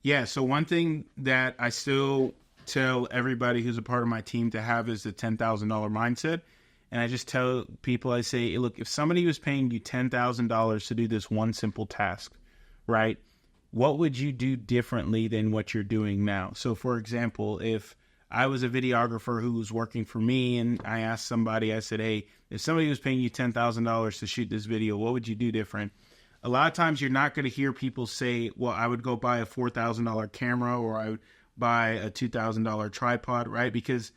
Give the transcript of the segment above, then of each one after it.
Yeah, so one thing that I still tell everybody who's a part of my team to have is the $10,000 mindset. And I just tell people, I say, look, if somebody was paying you $10,000 to do this one simple task, right? What would you do differently than what you're doing now? So, for example, if I was a videographer who was working for me and I asked somebody, I said, hey, if somebody was paying you $10,000 to shoot this video, what would you do different? A lot of times you're not going to hear people say, well, I would go buy a $4,000 camera or I would buy a $2,000 tripod, right? Because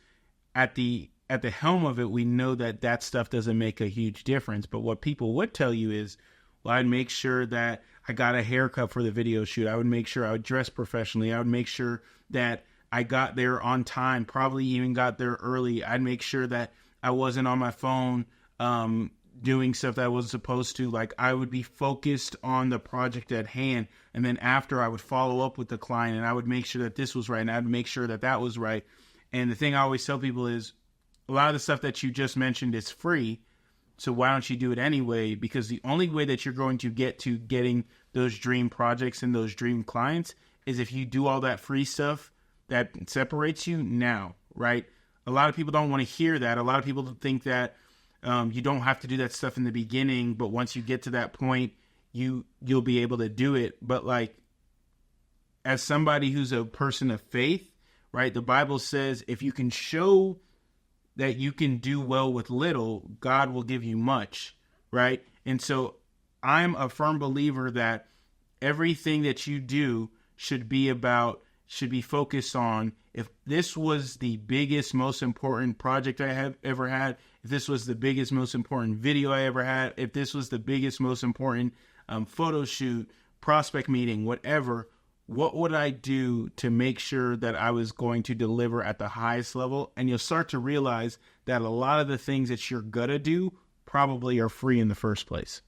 at the helm of it, we know that that stuff doesn't make a huge difference. But what people would tell you is, well, I'd make sure that I got a haircut for the video shoot. I would make sure I would dress professionally. I would make sure that I got there on time, probably even got there early. I'd make sure that I wasn't on my phone doing stuff that I wasn't supposed to. Like, I would be focused on the project at hand. And then after, I would follow up with the client and I would make sure that this was right. And I'd make sure that that was right. And the thing I always tell people is, a lot of the stuff that you just mentioned is free. So why don't you do it anyway? Because the only way that you're going to get to getting those dream projects and those dream clients is if you do all that free stuff that separates you now, right? A lot of people don't want to hear that. A lot of people think that you don't have to do that stuff in the beginning, but once you get to that point, you'll be able to do it. But like, as somebody who's a person of faith, right? The Bible says if you can show that you can do well with little, God will give you much, right? And so I'm a firm believer that everything that you do should be focused on, if this was the biggest, most important project I have ever had, if this was the biggest, most important video I ever had, if this was the biggest, most important photo shoot, prospect meeting, whatever, what would I do to make sure that I was going to deliver at the highest level? And you'll start to realize that a lot of the things that you're going to do probably are free in the first place.